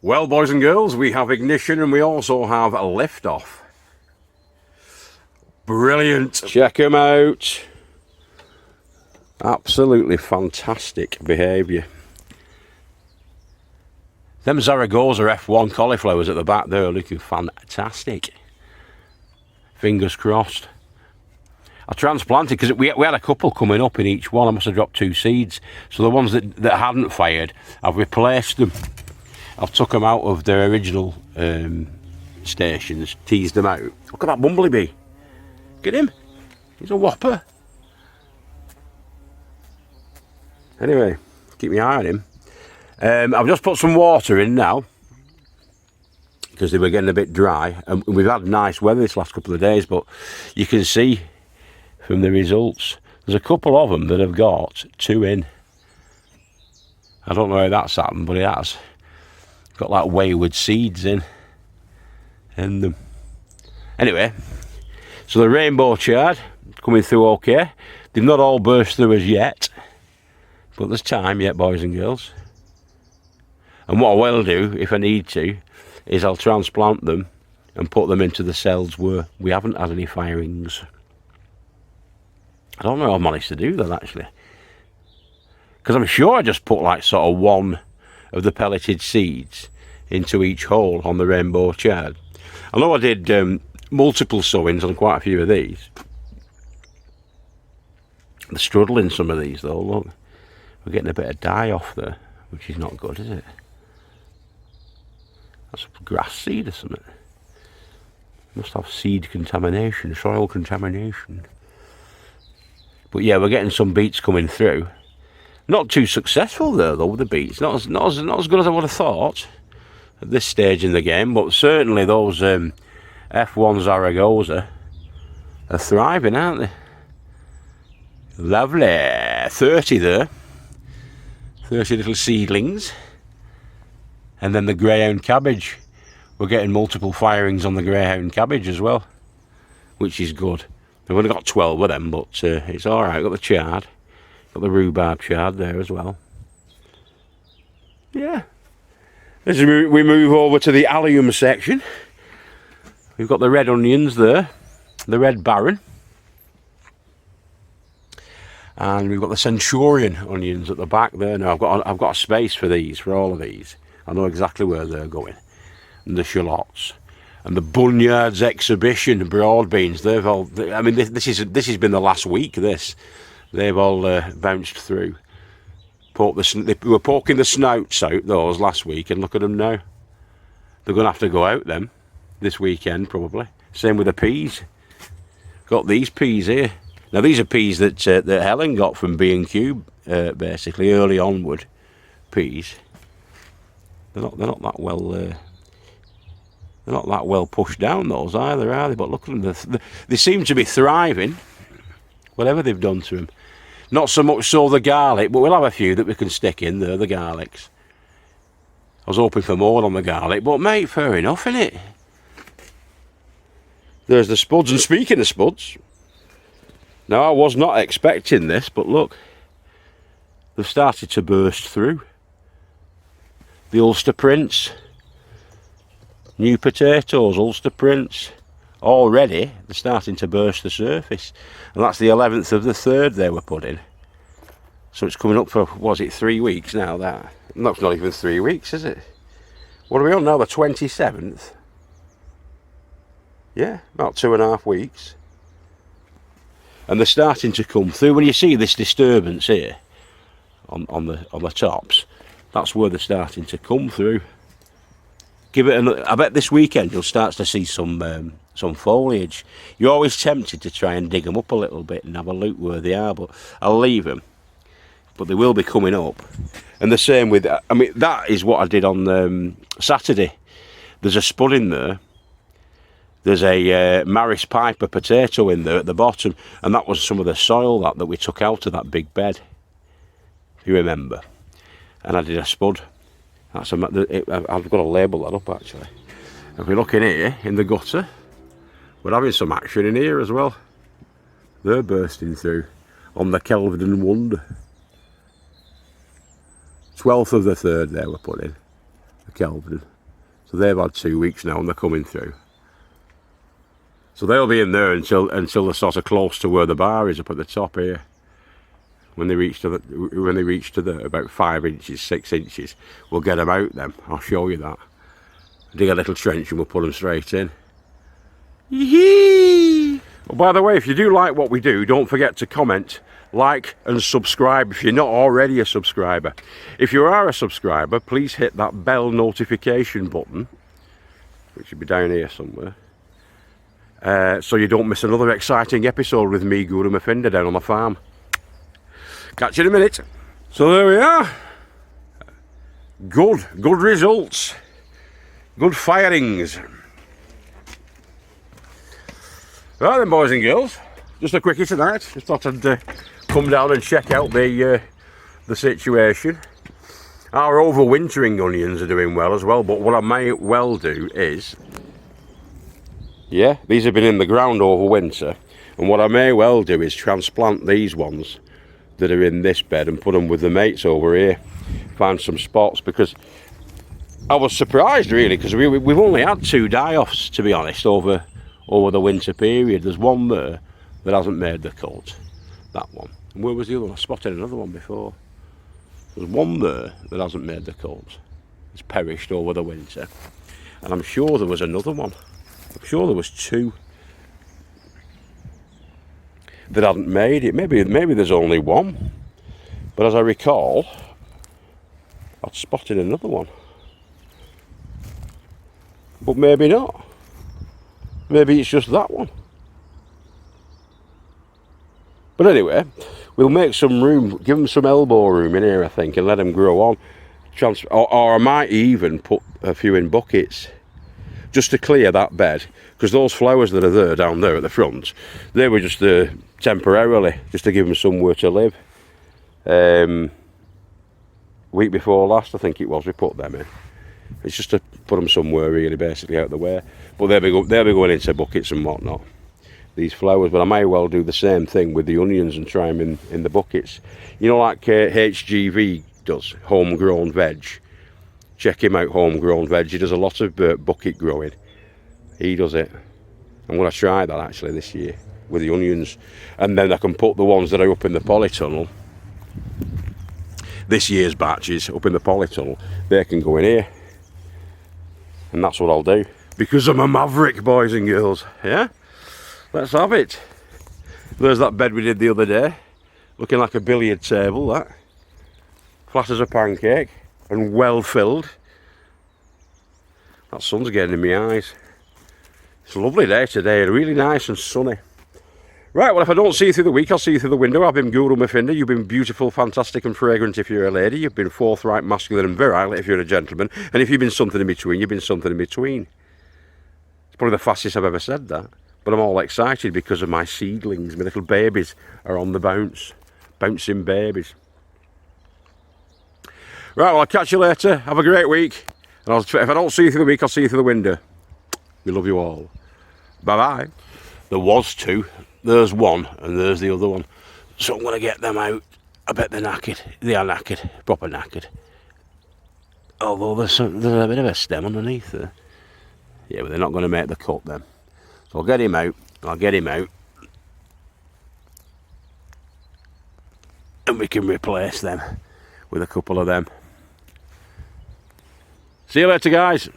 Well, boys and girls, we have ignition and we also have a liftoff. Brilliant. Check them out. Absolutely fantastic behaviour. Them Zaragoza F1 cauliflowers at the back there are looking fantastic. Fingers crossed. I transplanted because we had a couple coming up in each one. I must have dropped 2 seeds. So the ones that hadn't fired, I've replaced them. I've took them out of their original stations, teased them out. Look at that bumblebee. Get him. He's a whopper. Anyway, keep my eye on him. I've just put some water in now because they were getting a bit dry. And we've had nice weather this last couple of days, but you can see from the results, there's a couple of them that have got 2 in. I don't know how that's happened, but it has. Got like wayward seeds in them. Anyway, so the rainbow chard coming through okay. They've not all burst through as yet, but there's time yet, boys and girls. And what I will do, if I need to, is I'll transplant them and put them into the cells where we haven't had any firings. I don't know how I managed to do that actually, because I'm sure I just put like sort of 1 of the pelleted seeds into each hole on the rainbow chard. I know I did multiple sowings on quite a few of these. They're struggling some of these though, look. We're getting a bit of dye off there, which is not good, is it? That's grass seed or something. Must have seed contamination, soil contamination. But yeah, we're getting some beets coming through. Not too successful there though with the beets. Not as good as I would have thought at this stage in the game. But certainly those F1 Zaragoza are thriving, aren't they? Lovely. 30 there. 30 little seedlings. And then the greyhound cabbage. We're getting multiple firings on the greyhound cabbage as well, which is good. We've only got 12 of them, but it's alright. Got the chard. Got the rhubarb chard there as well. Yeah. As we move over to the allium section, we've got the red onions there, the red baron, and we've got the centurion onions at the back there. Now I've got a space for these, for all of these. I know exactly where they're going. And the shallots. And the Bunyard's exhibition broad beans, they've all, I mean this has been the last week, this. They've all bounced through. They were poking the snouts out, those, last week, and look at them now. They're going to have to go out, them, this weekend, probably. Same with the peas. Got these peas here. Now, these are peas that Helen got from B&Q, basically, early onward peas. They're not that well... they're not that well pushed down, those, either, are they? But look at them. They seem to be thriving, whatever they've done to them. Not so much so the garlic, but we'll have a few that we can stick in there, the garlics. I was hoping for more on the garlic, but mate, fair enough, innit? There's the spuds, and speaking of spuds, now I was not expecting this, but look, they've started to burst through. The Ulster Prince, new potatoes, Ulster Prince. Already they're starting to burst the surface, and that's the 11th of the 3rd they were put in. So it's coming up for, was it 3 weeks now? That's not even 3 weeks, is it? What are we on now, the 27th? Yeah, about 2.5 weeks. And they're starting to come through. When you see this disturbance here on the tops, that's where they're starting to come through. Give it I bet this weekend you'll start to see some foliage. You're always tempted to try and dig them up a little bit and have a look where they are, but I'll leave them. But they will be coming up. And the same with, I mean, that is what I did on Saturday. There's a spud in there. There's a Maris Piper potato in there at the bottom, and that was some of the soil that we took out of that big bed, if you remember. And I did a spud. I've got to label that up actually. If we look in here, in the gutter, we're having some action in here as well. They're bursting through on the Kelvedon Wonder. 12th of the 3rd they were put in, the Kelvedon. So they've had 2 weeks now and they're coming through. So they'll be in there until they're sort of close to where the bar is up at the top here. When they reach to the about 5 inches, 6 inches, we'll get them out then. I'll show you that. Dig a little trench and we'll put them straight in. Yee! Well, by the way, if you do like what we do, don't forget to comment, like and subscribe if you're not already a subscriber. If you are a subscriber, please hit that bell notification button, which should be down here somewhere, so you don't miss another exciting episode with me, Guru Mafinda, down on the farm. Catch you in a minute. So there we are. Good results. Good firings. Right then, boys and girls, just a quickie tonight. Just thought I'd come down and check out the situation. Our overwintering onions are doing well as well, but what I may well do is, yeah, these have been in the ground over winter, and what I may well do is transplant these ones that are in this bed and put them with the mates over here. Find some spots, because I was surprised really, because we've only had 2 die-offs, to be honest, over the winter period. There's one there that hasn't made the cut, that one. And where was the other one? I spotted another one before. There's one there that hasn't made the cut. It's perished over the winter. And I'm sure there was another one. I'm sure there was 2 that hadn't made it. Maybe there's only 1. But as I recall, I'd spotted another one. But maybe not. Maybe it's just that one. But anyway, we'll make some room, give them some elbow room in here, I think, and let them grow on. Or I might even put a few in buckets, just to clear that bed, because those flowers that are there, down there at the front, they were just temporarily, just to give them somewhere to live. Week before last, I think it was, we put them in. It's just to put them somewhere really, basically out of the way. But they'll be going into buckets and whatnot, these flowers. But I may well do the same thing with the onions and try them in the buckets. You know, like HGV does, homegrown veg. Check him out, homegrown veg. He does a lot of bucket growing. He does it. I'm going to try that actually this year with the onions. And then I can put the ones that are up in the polytunnel, this year's batches up in the polytunnel, they can go in here. And that's what I'll do. Because I'm a maverick, boys and girls. Yeah? Let's have it. There's that bed we did the other day. Looking like a billiard table, that. Flat as a pancake. And well filled. That sun's getting in my eyes. It's a lovely day today. Really nice and sunny. Right, well, if I don't see you through the week, I'll see you through the window. I've been Guru Mafinda. You've been beautiful, fantastic and fragrant if you're a lady. You've been forthright, masculine and virile if you're a gentleman. And if you've been something in between, you've been something in between. It's probably the fastest I've ever said that. But I'm all excited because of my seedlings. My little babies are on the bounce. Bouncing babies. Right, well, I'll catch you later. Have a great week. And if I don't see you through the week, I'll see you through the window. We love you all. Bye-bye. There was 2. There's one and there's the other one. So I'm going to get them out. I bet they're knackered. They are knackered. Proper knackered. Although there's a bit of a stem underneath there. Yeah, but they're not going to make the cut then. So I'll get him out. I'll get him out. And we can replace them with a couple of them. See you later, guys.